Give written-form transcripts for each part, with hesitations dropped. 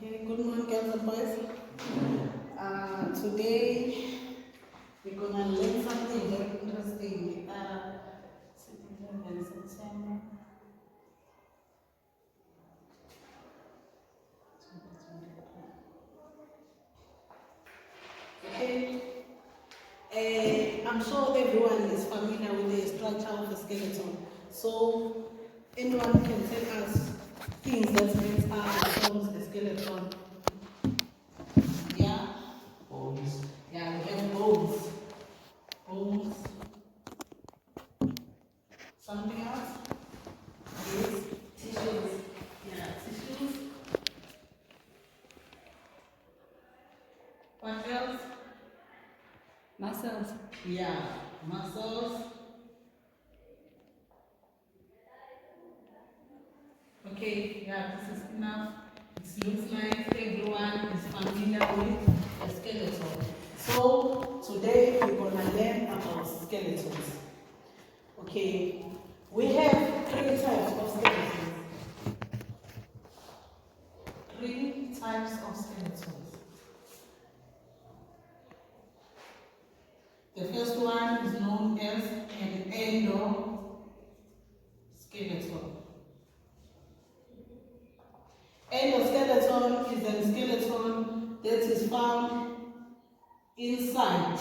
Okay, good morning, girls and boys. Today we're gonna learn something very interesting. 11 September 2023. Okay, I'm sure everyone is familiar with the structure of the skeleton. So anyone can tell us things that makes up forms the skeleton. Yeah? Bones. Yeah, we have bones. Bones. Something else? Yes. Tissues. Yeah, tissues. What else? Muscles. Yeah, muscles. Okay, yeah, this is enough. It looks like everyone is familiar with the skeleton. So today we're gonna learn about skeletons. Okay, we have 3 types of skeletons. 3 types of skeletons. The first one is known as an endoskeleton. Endoskeleton is a skeleton that is found inside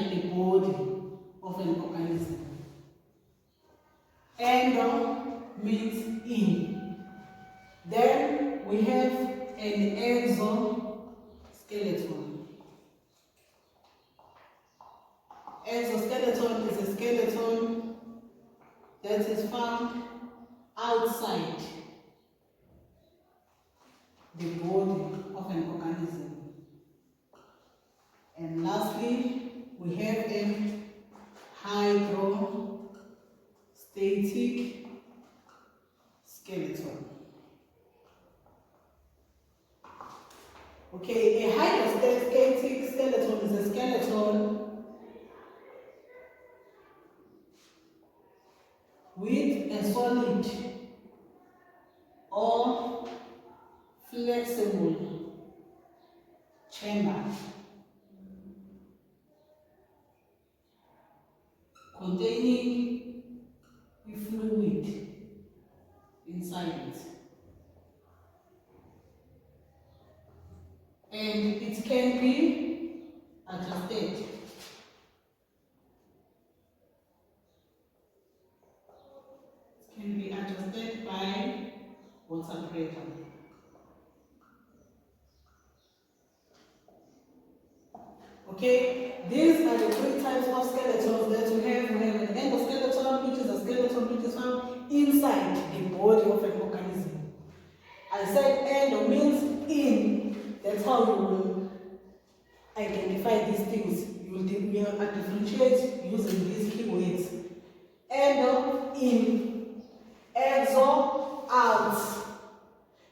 the body of an organism. Endo means in. Then we have an exoskeleton. Exoskeleton is a skeleton that is found outside the body of an organism. And lastly, we have a hydrostatic skeleton. Okay, a hydrostatic skeleton is a skeleton with a solid or flexible chamber containing a fluid inside it. And it can be adjusted. It can be adjusted by water pressure. Okay, these are the 3 types of skeletons that we have. We have an endoskeleton, which is a skeleton which is found inside the body of an organism. I said endo means in. That's how you will identify these things. You will differentiate using these keywords. Endo, in. Exo, out.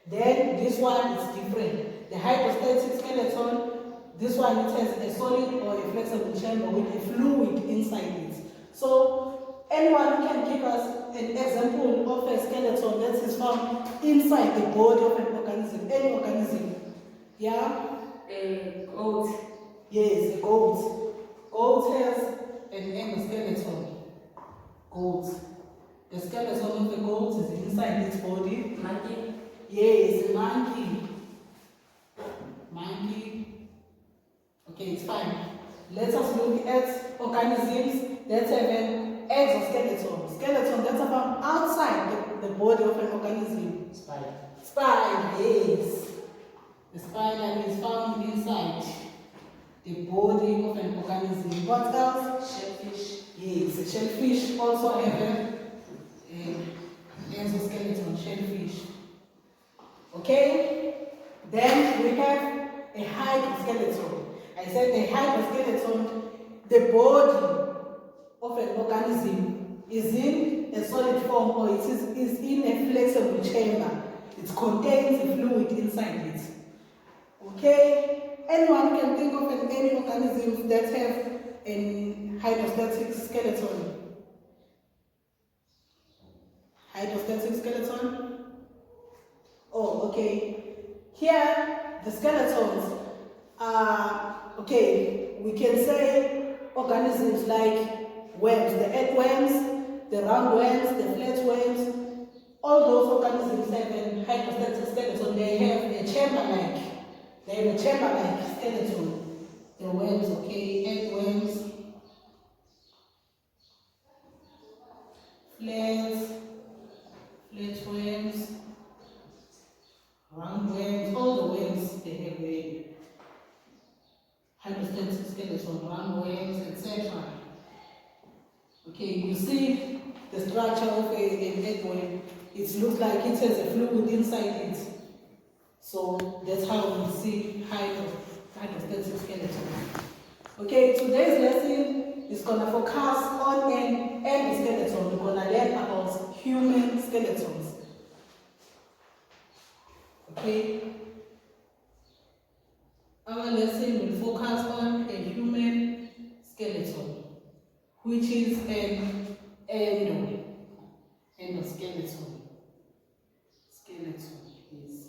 Then this one is different. The hydrostatic skeleton, this one it has a solid or a flexible chamber with a fluid inside it. So anyone can give us an example of a skeleton that is found inside the body of an organism, any organism. Yeah? A goat. Yes, a goat. Goat has an endoskeleton. Goat. The skeleton of the goat is inside its body. Monkey. Yes, a monkey. Monkey. Okay, it's fine. Let us look at organisms that have an exoskeleton. Skeleton that's found outside the body of an organism. Spider. Spider, yes. The spider is found inside the body of an organism. What else? Shellfish. Yes, the shellfish also have an exoskeleton, shellfish. Okay? Then we have a hydroskeleton. I said the hydroskeleton, the body of an organism is in a solid form or it is in a flexible chamber. It contains a fluid inside it. Okay? Anyone can think of any organisms that have a hydrostatic skeleton. Hydrostatic skeleton? Oh, okay. Here, the skeletons are, okay, we can say organisms like worms, the earthworms, the roundworms, the flatworms. All those organisms have a hydrostatic skeleton. They have a chamber-like. They have a chamber-like skeleton. The worms, okay, earthworms, flatworms, roundworms, all the worms, they have a hydrostatic skeleton, roundworms, etc. Okay, you see the structure of an earthworm. It looks like it has a fluid inside it. So that's how we see hydrostatic skeleton. Okay, today's lesson is gonna focus on an endoskeleton. We're gonna learn about human skeletons. Okay, our lesson will focus on a human skeleton, which is an endoskeleton. Skeleton is.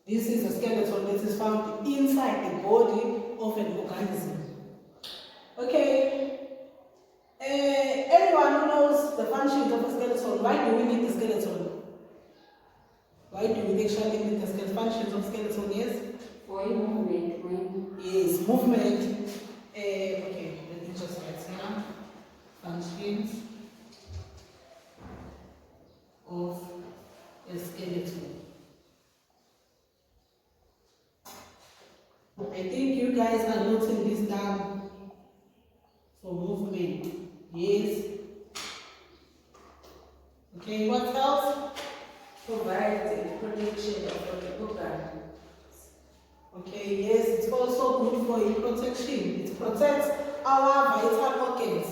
This is a skeleton that is found inside the body of an organism. Okay. Anyone who knows the functions of a skeleton, why do we need the skeleton? Why do we actually need the functions of skeleton? Yes? For movement. Yes, movement. Okay, let me just write here. Functions of a skeleton. I think you guys are noting this down for movement. Yes. Okay, what else? Provide protection for the organ. Okay, yes, it's also good for protection. It protects our vital organs.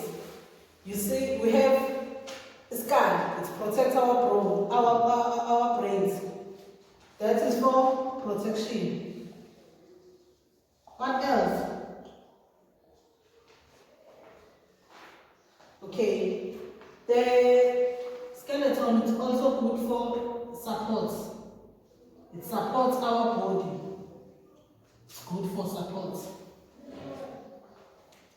You see, we have a skull. It protects our brains. That is for protection. What else? Okay, the skeleton is also good for supports. It supports our body. It's good for support.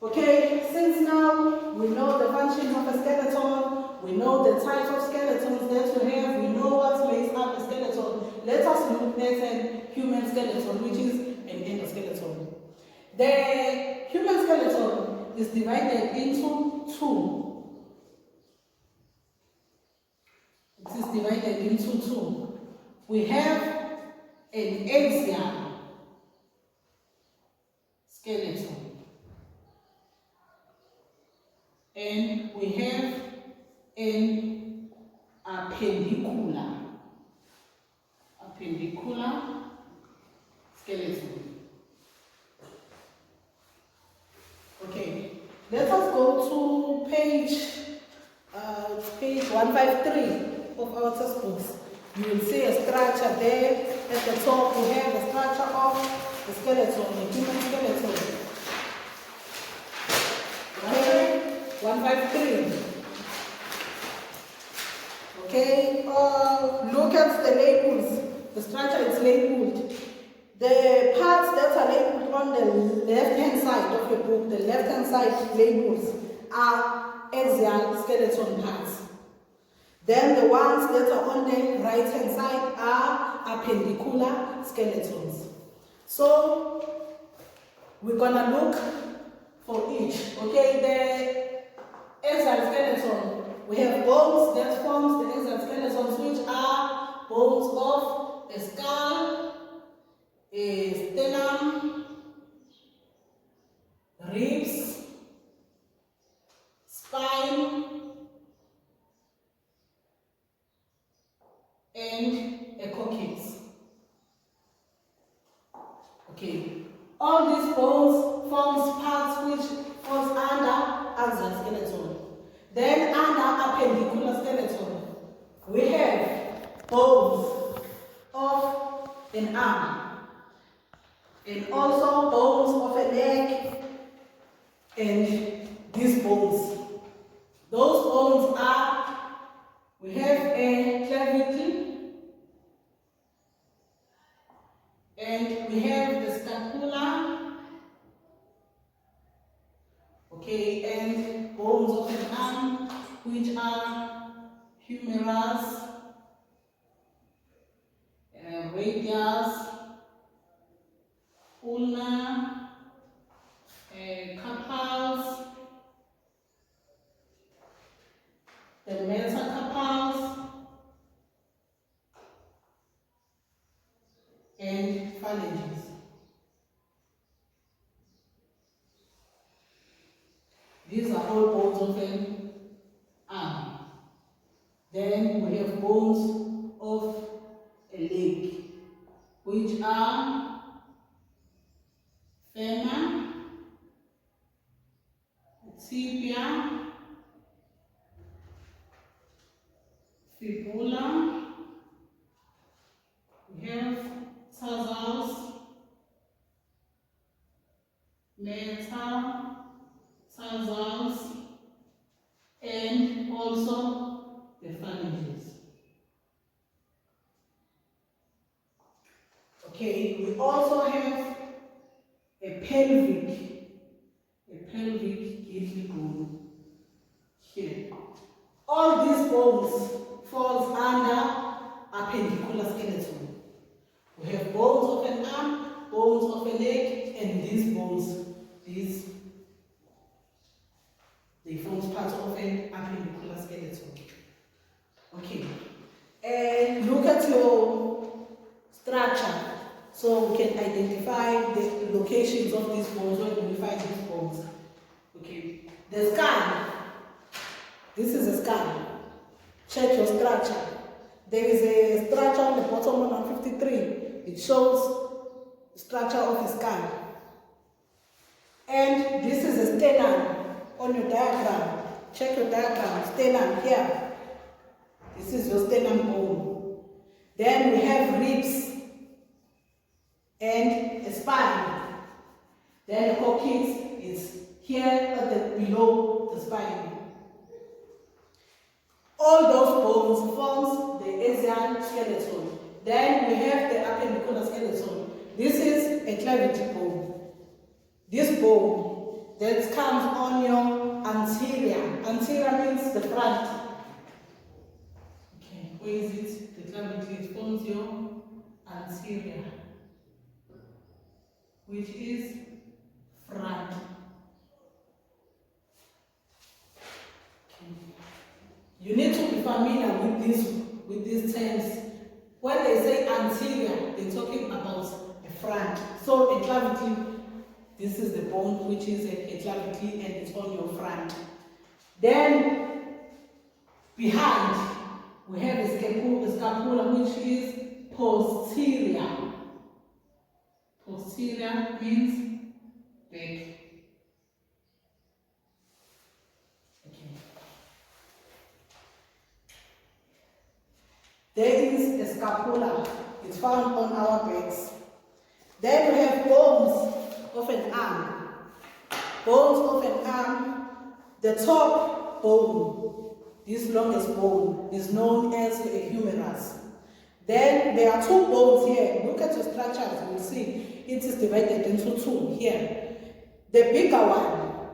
Okay, since now we know the functions of a skeleton, we know the types of skeletons that we have, we know what makes up a skeleton, let us look at a human skeleton, which is an endoskeleton. The human skeleton is divided into two. It is divided into two. We have an axial skeleton and we have an appendicular skeleton. Okay, let us go to page 153 of our textbooks. You will see a structure there. At the top we have the structure of the skeleton, the human skeleton. Okay, 153. Okay, look at the labels. The structure is labeled. The parts that are labeled on the left-hand side of your book, the left-hand side labels are axial skeleton parts. Then the ones that are on the right-hand side are appendicular skeletons. So we're gonna look for each. Okay, the axial skeleton, we have bones that forms the axial skeletons, which are bones of a skull, a sternum, ribs, spine, and a coccyx. Okay, all these bones forms parts which falls under axial skeleton. Then under appendicular skeleton, we have bones of an arm and also bones of a leg and these bones. Those bones are, we have a clavicle, are humerus, radius, ulna, carpals, the metacarpals, and phalanges. These are all bones of an arm. Then we have bones of a leg, which are femur, tibia, fibula, we have tarsals, metatarsals, and also the phalanges. Okay, we also have a pelvic girdle bone here. All these bones falls under appendicular skeleton. We have bones of an arm, bones of a leg, and these bones, they form part of an appendicular skeleton. Okay, and look at your structure. So we can identify the locations of these bones, where do we find these bones. Okay, the skull, this is a skull. Check your structure. There is a structure on the bottom of 153. It shows the structure of the skull. And this is a sternum on your diagram. Check your diagram, sternum here. This is your sternum bone. Then we have ribs and a spine. Then the coccyx is here at the below the spine. All those bones forms the axial skeleton. Then we have the appendicular skeleton. This is a clavity bone. This bone that comes on your anterior. Anterior means the front. Okay, where is it? The clavity, it forms your anterior, which is front. Okay. You need to be familiar with these terms. When they say anterior, they're talking about a front. So a clavity, this is the bone which is a clavity and it's on your front. Then behind we have a scapula which is posterior. Posterior means back. Okay. There is a scapula. It's found on our backs. Then we have bones of an arm. Bones of an arm. The top bone, this longest bone, is known as a humerus. Then there are two bones here. Look at your structures, you will see it is divided into two here. The bigger one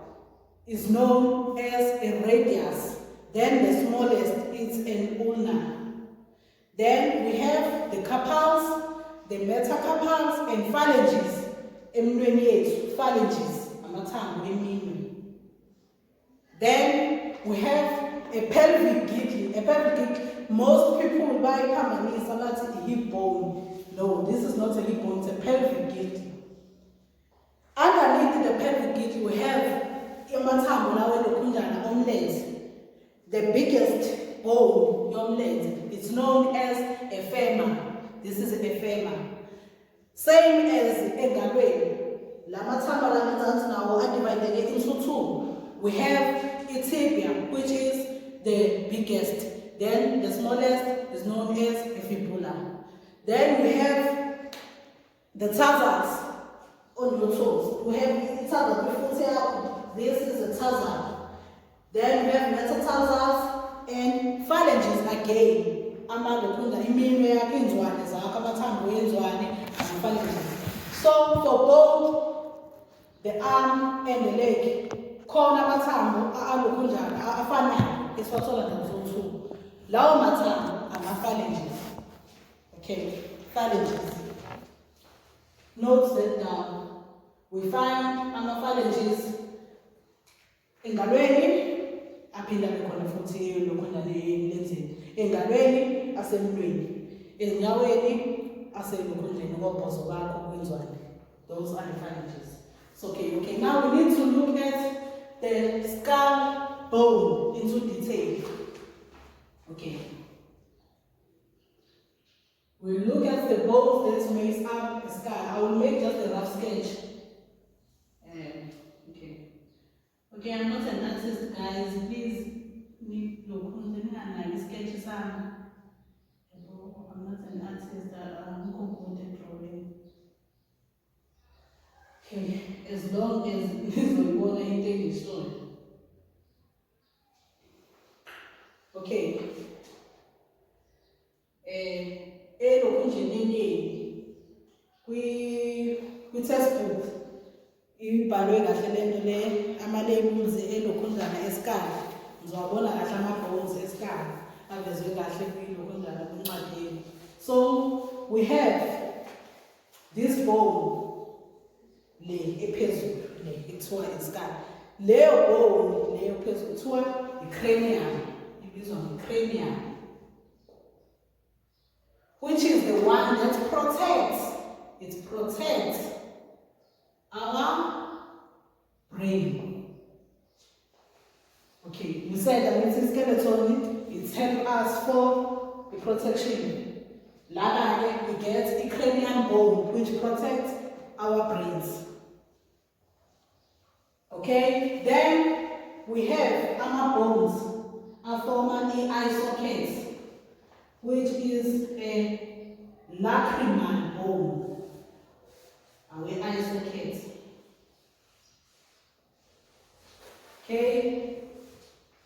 is known as a radius. Then the smallest is an ulna. Then we have the carpals, the metacarpals, and phalanges. Phalanges. Then we have a pelvic girdle. A pelvic girdle, most people will buy Kamani Samati hip bone. No, this is not a hip bone, it's a pelvic girdle. Underneath the pelvic girdle, we have the biggest bone, it's known as a femur. This is a femur. Same as engalweni. Lamathambo lamathathu nawo are divided into two. We have a tibia, which is the biggest. Then the smallest is known as a fibula. Then we have the tarsals on your toes. We have tarsal. This is a tarsal. Then we have metatarsals and phalanges again. So for both the arm and the leg, corner matambo are esiwathola ngazo-2. Lawo mathambo ama-phalanges. Okay, phalanges. Note that down. We find ama-phalanges engalweni, aphinda bekhona futhi lokhona lenzeni. Engalweni asemlweni, ezinyaweni aselokhondleni kobhozo bakho kwenzwane. Those are the phalanges. So okay, now we need to look at the skull bone into detail. Okay. We look at the bones that makes up the skull. I will make just a rough sketch. Okay, I'm not an artist, guys. Please look on the sketches. I'm not an artist. I'm good at drawing. Okay, as long as we want anything is shown. Okay. Kwi-textbook ibhalwe kahle lento le ama-labels elokhunjana esikali. Ngizowabona kahle ama-bones esikali avezwe kahle kwilokhunjana kwincwadi. So we have this bone le ephezulu le ekuthiwa isikali. Leyo bone leyo phezulu kuthiwa i-cranium, ibizwa nge-cranium, which is the one that protects our brain. Okay, we said that it's a skeleton, it's helped us for the protection. Later we get a cranium bone which protects our brains. Okay, then we have our bones, our former eye sockets, which is a lacrimal bone, our eye socket. Okay,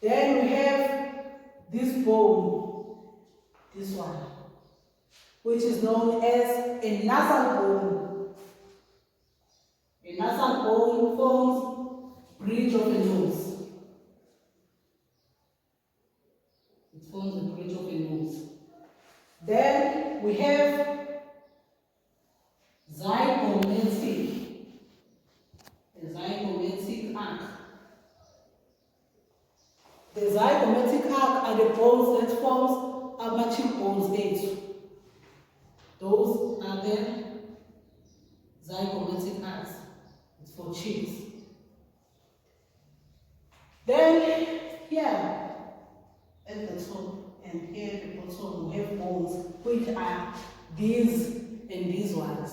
then we have this bone, this one, which is known as a nasal bone. A nasal bone forms bridge of the nose. It forms the bridge of the nose. Then we have zygomatic arc. The zygomatic arc are the bones that forms our cheekbones edge. Those are the zygomatic arcs. It's for cheeks. Then here at the top and here at the bottom we have bones, which are these and these ones.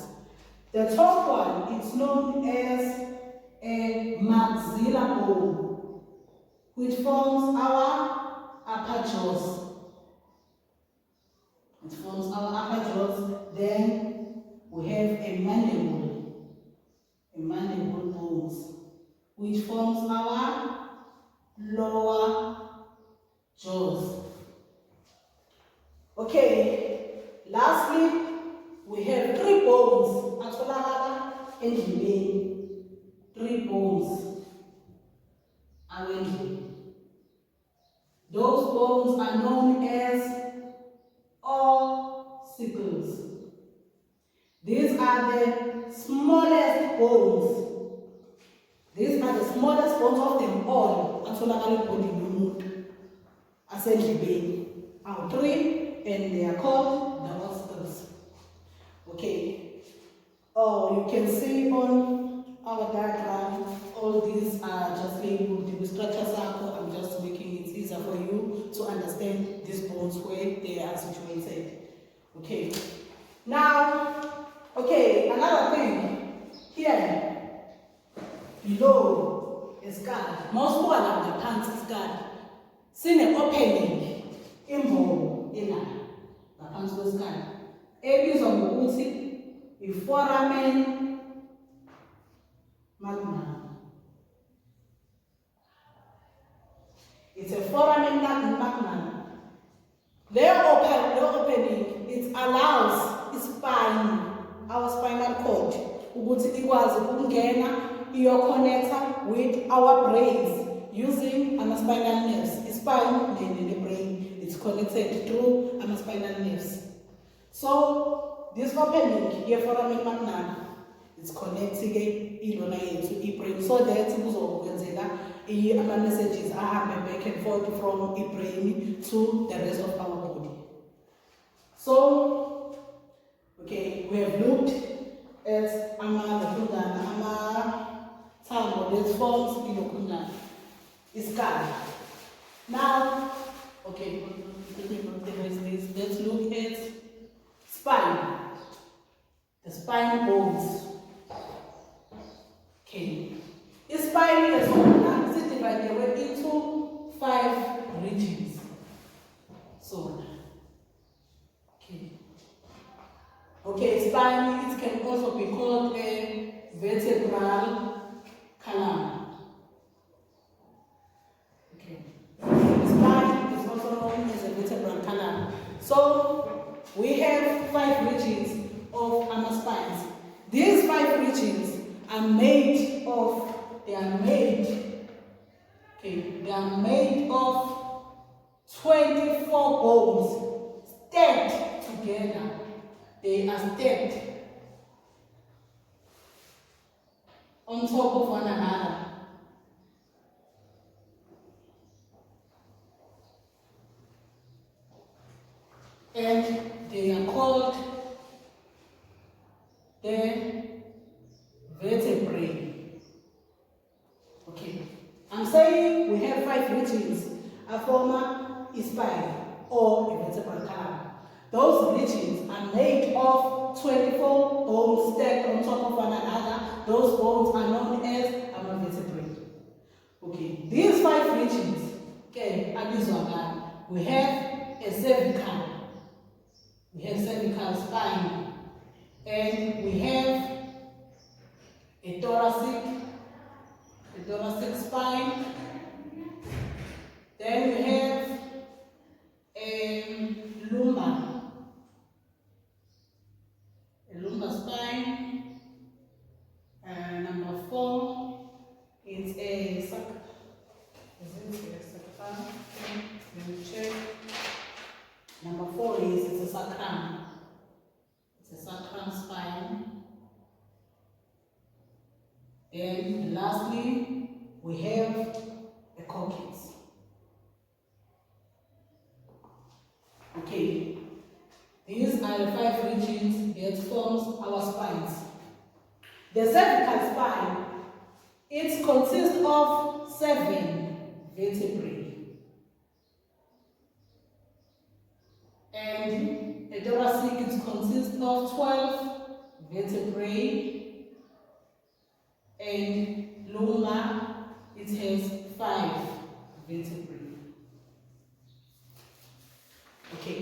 The top one is known as a maxilla bone, which forms our upper jaws. It forms our upper jaws. Then we have a mandible bones, which forms our lower jaws. Okay, lastly, we have 3 bones. Endlebeni. 3 bones. Those bones are known as ossicles. These are the smallest bones. These are the smallest bones of them all. Our 3, and they are called the ossicles. Okay. Oh, you can see on our diagram, all these are just labeled with structure circle. I'm just making it easier for you to understand these bones where they are situated. Okay. Now, okay, another thing here below is skull. Most people have the pants skull. See an opening in the pants skull. Areas of the a foramen magnum. It's a foramen magnum. Their opening, it allows the spine, our spinal cord, to connect with our brains using our spinal nerves. spine and the brain. It's connected through spinal nerves. So this opening here foramen magnum, it's connecting ilona yethu brain, so that kuzokwenzeka ama-messages ahambe back and forth from brain to the rest of our body. So okay, we have looked at amathambo that forms inokhunjana isikali. Now, okay, let's look at spine, the spine bones. Okay, the spine is divided into 5 regions. So, okay, spine, it can also be called a vertebral column. Okay, spine is also known as a vertebral column. So we have 5 regions of our spines. These 5 regions are made of, they are made of 24 bones stacked together. They are stacked on top of one another. And they are called the vertebrae. Okay, I'm saying we have 5 regions, a former spine or a vertebral column. Those regions are made of 24 bones stacked on top of one another. Those bones are known as vertebrae. Okay, these 5 regions, okay, we have a cervical. We have cervical spine, and we have a thoracic spine. Then we have a lumbar spine. Number 4 is a let me check. Number 4 is it's a sacrum. It's a sacrum spine. And lastly, we have a coccyx. Okay, these are the 5 regions that forms our spines. The cervical spine, it consists of 7 vertebrae. And a thoracic, it consists of 12 vertebrae. And lumbar, it has 5 vertebrae. Okay.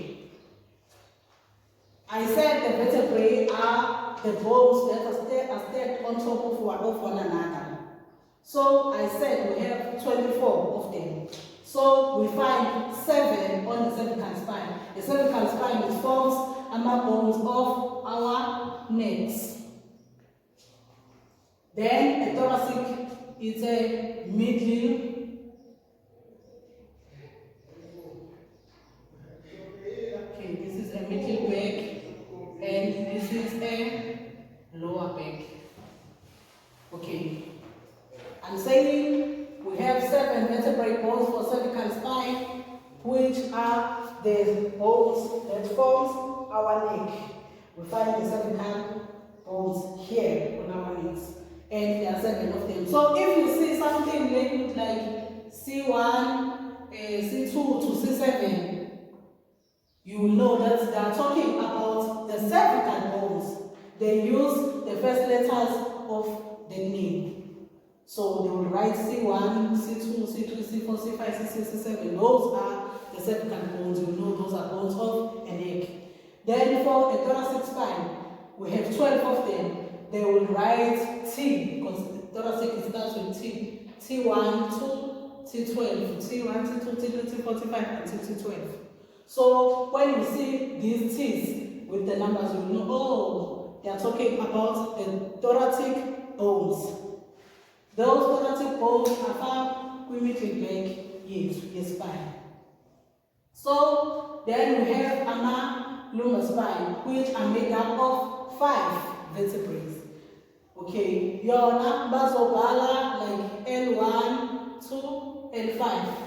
I said the vertebrae are the bones that are stacked on top of one another. So I said we have 24 of them. So we find 7 on the cervical spine. The cervical spine, it forms bones of our necks. Then a thoracic is a middle. Okay, this is a middle back, and this is a lower back. Okay, I'm saying we have 7 vertebrae bones for cervical spine, which are the bones that forms our neck. We find the cervical bones here on our necks. And there are 7 of them. So if you see something labeled like C1, C2 to C7, you will know that they are talking about the cervical bones. They use the first letters of the name. So they will write C1, C2, C3, C4, C5, C6, C7. Those are the cervical bones. You know those are bones of a neck. Then for a thoracic spine, we have 12 of them. They will write T, because thoracic starts with T. T1 to T12, T1, T2, T3, T4, T5, and T12. So when you see these T's with the numbers, you know, oh, they are talking about the thoracic bones. Those thoracic bones are found in the middle back, yespine. So then we have lumbar spine, which are made up of 5 vertebrae. Okay, yona bazobhala like L1, 2, L5,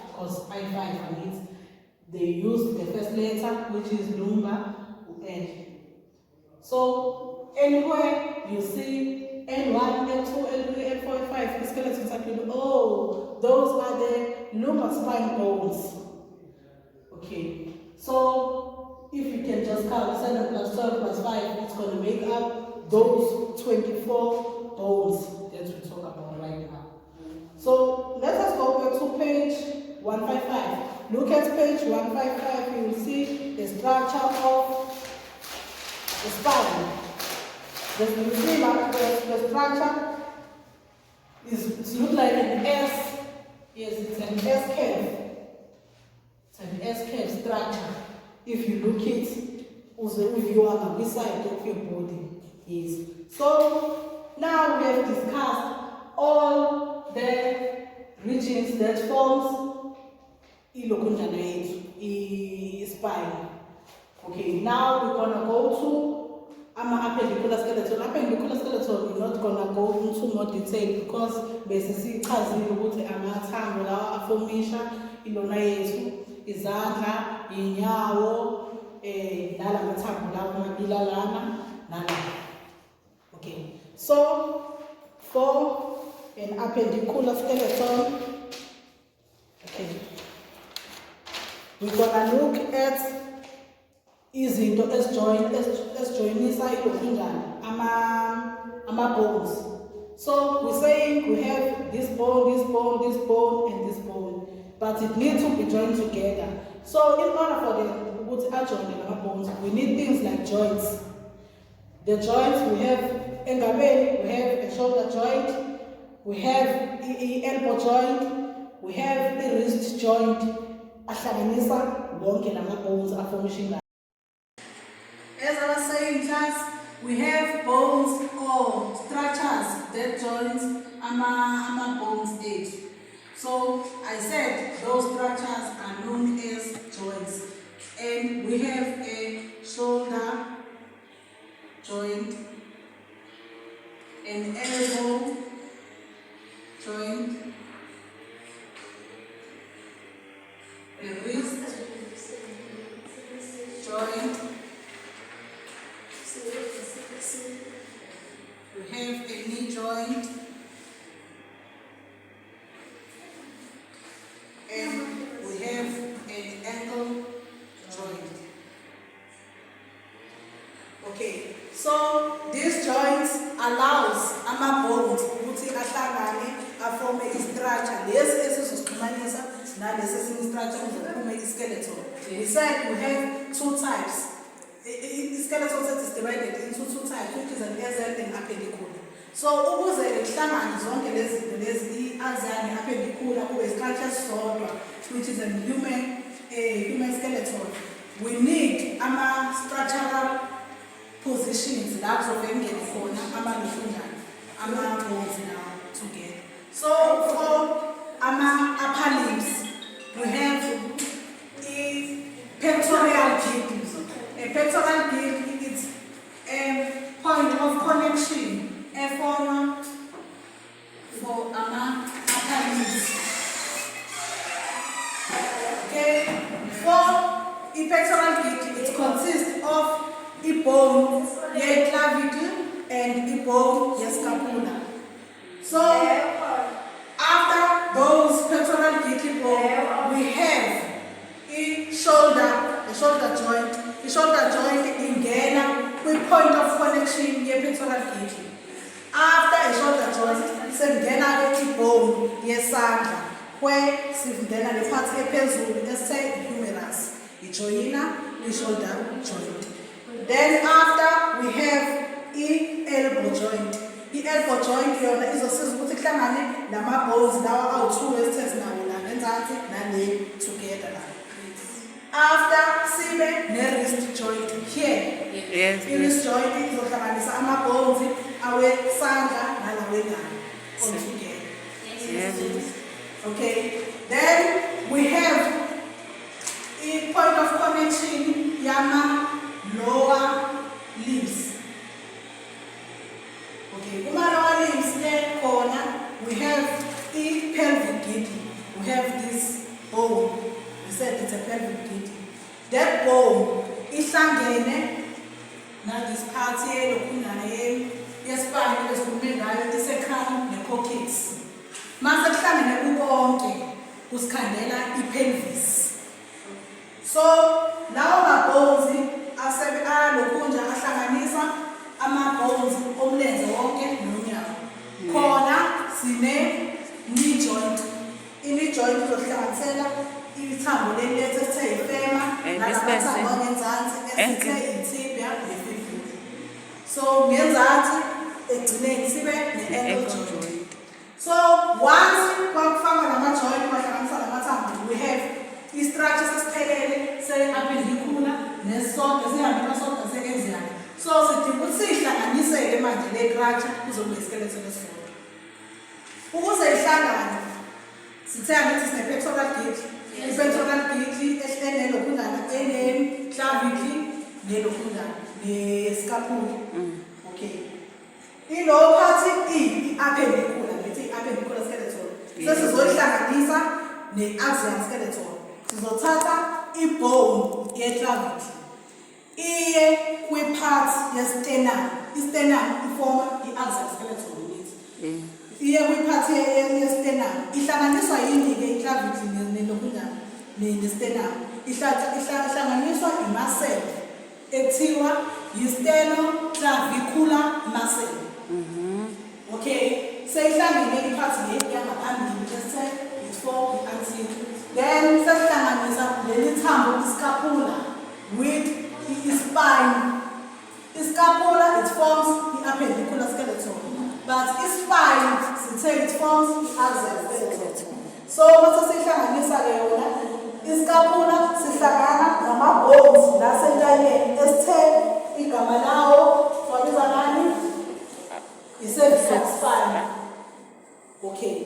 because I5 on it. They use the first letter, which is lumbar, L. So anywhere you see L1, L2, L3, L4, L5, the skeleton cycle, oh, those are the lumbar spine bones. Okay, so if you can just count 7 plus 12 plus 5, it's going to make up those 24 bones that we talk about right now. So let us go back to page 155. Look at page 155, you will see the structure of the spine. You see that the structure it looks like an S. Yes, it's an S curve. It's an S curve structure. If you look at if you are on the side of your body. Yes. So now we have discussed all the regions that forms the spine. Okay, now we're gonna go to appendicular skeleton. Appendicular skeleton, we're not gonna go into more detail because basically amathambo lawa aformisha ilona yethu izandla, inyawo, nala mathambo lawa amabili lana nala. Okay, so for an appendicular skeleton, okay, we're gonna look at izinto esijoinisa ilokhunjana ama bones. So we're saying we have this bone, this bone, this bone, and this bone, but it needs to be joined together. So in order for the join bones, we need things like joints. The joints, we have engabeni, we have a shoulder joint, we have the elbow joint, we have the wrist joint. Ahlanganisa wonke lama bones aformation. As I was saying, class, we have bones or structures that joins ama bones edge. So I said those structures are known as joints. And we have a shoulder joint, an elbow joint, a wrist joint, we have a knee joint, and we have an ankle joint. Okay, so these joints allows ama bones ukuthi ahlangane aforme istructure lesi esizosixhumanisa nalesi esinye structure uzophume iskeleton. We said we have 2 types. The skeleton set is divided into 2 types, which is an azale and appendicular. So ukuze kuhlangane zonke lezi azale appendicular kube structure sodwa, which is a human skeleton, we need ama structural positions that kuzovengena khona amalufundana ama bones now together. So for upper limbs, we have a pectoral girdle. A pectoral girdle is a point of connection, a form for upper limbs. Okay, for a pectoral girdle, it consists of a bone, a clavicle, and a bone, a scapula. So after those pectoral girdle bone, we have a shoulder joint. The shoulder joint ingena with point of connection ye pectoral girdle. After a shoulder joint, sengena a bone yesandla, where sivudela le part ephezulu esithe humerus, ijoyina the shoulder joint. Then after we have the elbow joint. The elbow joint yona izosiza ukuthi kuhlangane lama bones lawa awu-2 esithe sinawo la ngenzansi nale together la. After sibe ne-wrist joint here. Yes. I-wrist joint izohlanganisa ama bones awesandla nalawengalo all together. Yes. Okay. Then we have a point of connection, yama lower limbs. Okay, uma lower limbs le corner, we have the pelvic girdle. We have this bone. We said it's a pelvic girdle. That bone ihlangene na this part here lokunjana yespine esikhulume ngayo isecrum necoccyx. Mase kuhlangene konke kusikhandela ipelvis. So lawo ma-bones lokunja ahlanganisa ama-bones omlenze wonke nonyawo. Khona sine knee joint. I-knee joint izohlanganisela ithambo leli esithe ifema nalamathambo angenzansi esithe itibia ne-fibula. So ngenzansi egcineni sibe ne-ankle joint. So once kwakufakwa lama-joint kwahlanganisa lamathambo, we have i-structure sesiphelele se-appendicular nesonto sihambela sonto se-axial. So sidinga ukuthi siyihlanganisele manje le structure kuzobe iskeleton esifodwa. Ukuze ihlangane sithe angithi sine-pectoral girdle. I-pectoral girdle ehlene lokhunjana ene-clavicle nelokhunjana ne-scapula. Okay. Ilo part i-appendicular, ngithi i-appendicular skeleton. Sesizoyihlanganisa ne-axial skeleton. Sizothatha i-bone ye-clavicle iye kwi-part ye-sternum. I-sternum ifoma i-axial skeleton. Iye kwi-part ye-sternum. Ihlanganiswa yini-ke i-clavicle nelokhunjana ne-sternum? Ihlanganiswa i-muscle ekuthiwa yi-sternoclavicular muscle. Okay, seyihlangene i-part le yangaphambili bese it-form i-anterior. Then sesihlanganisa leli thambo i-scapula with i-spine. I-scapula it forms i-appendicular skeleton, but i-spine sithe it forms i-axial skeleton. So bese sihlanganisa-ke yona i-scapula sihlangana nama-bones nasentanyeni esithe igama lawo wabiza ngani? I-cervical spine. Okay.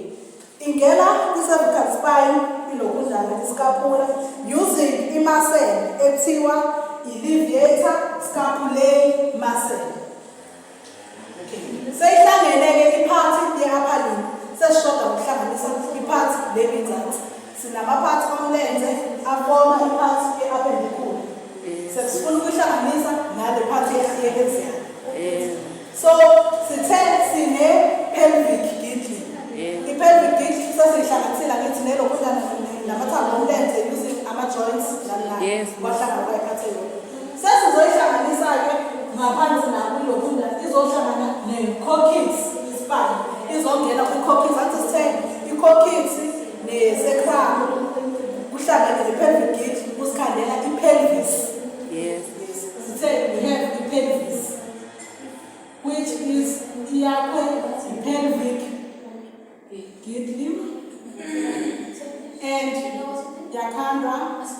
Ingena i-cervical spine ilokunjana i-scapula using i-muscle ekuthiwa i-levator scapulae muscle. Okay. Seyihlangene-ke i-part ye-upper limb. Sesishoda ukuhlanganisa i-part le ngenzansi. Sinama-part omlenze afoma i-part ye-appendicular. Sesifuna ukuyihlanganisa nale part ye-axial. So sithe sine-pelvic girdle. I-pelvic girdle sesiyihlanganisela ngithi nelokhunjana namathambo omlenze using ama-joints nalala wahlangana kwayiphathe yona. Sesizoyihlanganisa-ke ngaphansi nakulokhunjana izohlangana ne-coccyx spine. Izongena kwi-coccyx athi sithe i-coccyx ne-sacrum kuhlangane ne-pelvic girdle kusikhandela i-pelvis. Sithe we have i-pelvis, which is the pelvic girdle and yakhandwa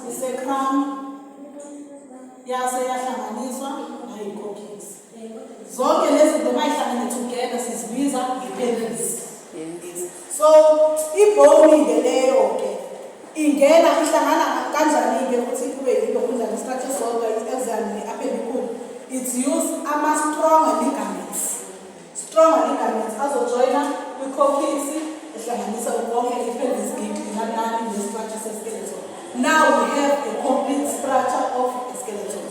i-sacrum yase yahlanganiswa nayi-coccyx. Zonke lezi zinto mayihlangene together sizibiza i-pelvis. So ibone-ke leyo-ke ingena ihlangana kanjani-ke ukuthi kube yilokhunjana i-structure sodwa i-axial ne-appendicular. It's used ama-stronger ligaments. Stronger ligaments azojoyina kwi-coccyx ehlanganisa konke i-pelvis girdle nani ne-structure se-skeleton. Now we have a complete structure of a skeleton.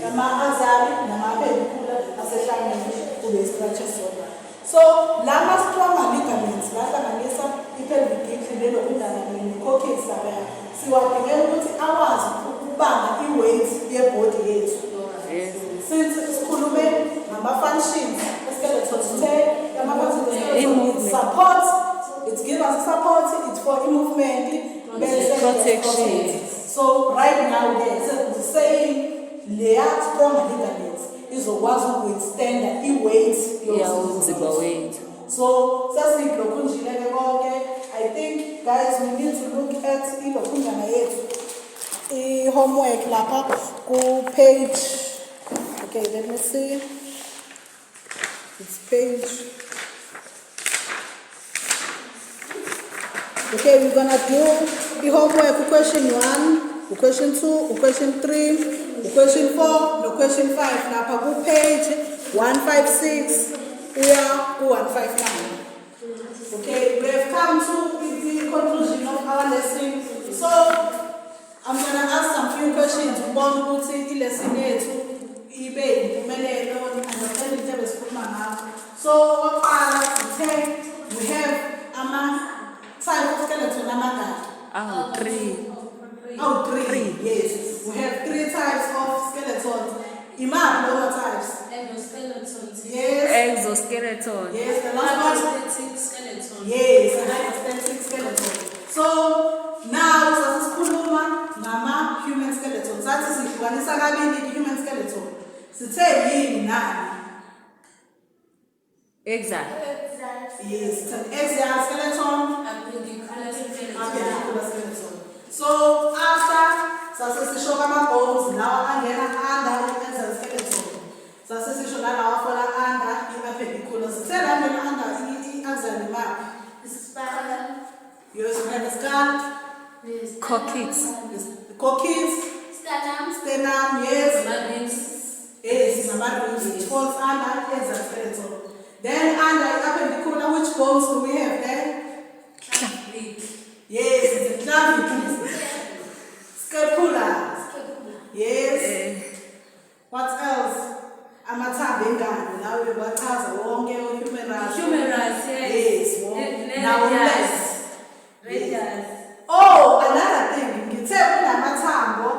Ama-axial nama-appendicular asehlangene kube i-structure sodwa. So lama stronger ligaments lahlanganisa i-pelvic girdle nelokhunjana ne-coccyx lapha. Siwadingela ukuthi akwazi ukubamba i-weight ye-body yethu. Since sikhulume ngama-functions e-skeleton today, it supports, it gives us support, it's for movement, protection. So right now they're saying layer strong ligaments izokwazi ukuwithstand i-weight yomzimba. So sasilokhunjileke konke. I think guys we need to look at ilokhunjana yethu i-homework lapha ku page. Okay, let me see. It's page Okay, we're gonna do the homework. Question 1, question 2, question 3, question 4, no question 5. Now, per page 156, we are 159. Okay, we have come to the conclusion of our lesson. So, I'm gonna ask some few questions. One, who say the lesson here to eBay, understand the table school now. So, what are the 10? We have type of skeleton Oh, 3. Oh, three. Yes. We have 3 types of skeletons. What types? Endoskeletons. Yes. Exoskeleton. Yes, the last one. Hypostatic skeleton. Yes, an hypostatic skeleton. So now sasikhuluma ngama human skeleton. Sathi sihlukanisa kabili human skeleton. Sithe yini nani? Exact. Yes, it's an axial skeleton. Appendicular skeleton. Appendicular skeleton. So after sasisho kama bones now angena under the axial skeleton. Sasisho nalawa fola under the appendicular. Sithe angena under the axial map. Spinal. You also have the skull. Coccyx. The coccyx. Sternum, yes. Larynx. Yes, it falls under axial skeleton. Then under the appendicular, which bones do we have there? Clavicle. Yes, it's the clavicle. Scapula. Yes. What else? Amathambo engalo. Now we've got wonke humerus. Humerus, yes. Yes. Now less. Radius. Oh, another thing. Ngithe kunamathambo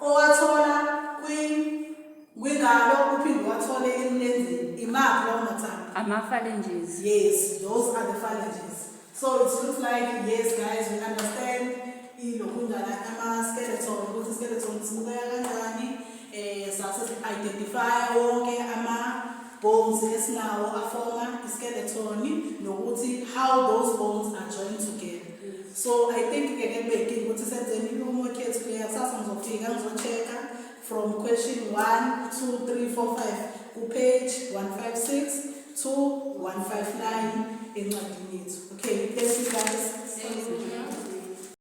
owathola kwingalo uphinde wathole emlenzeni. Imaphi lawo mathambo? Phalanges. Yes, those are the phalanges. So it looks like, yes guys, we understand skeleton, ukuthi skeleton sibukeka kanjani, identify wonke bones esinawo afoma iskeleton, nokuthi how those bones are joined together. So I think ukuthi senzeni homework yethu leya sasa ngizofika ngizochecka from question 1, 2, 3, 4, 5 ku page 156 to 159 encwadini yethu. Okay, thank you guys.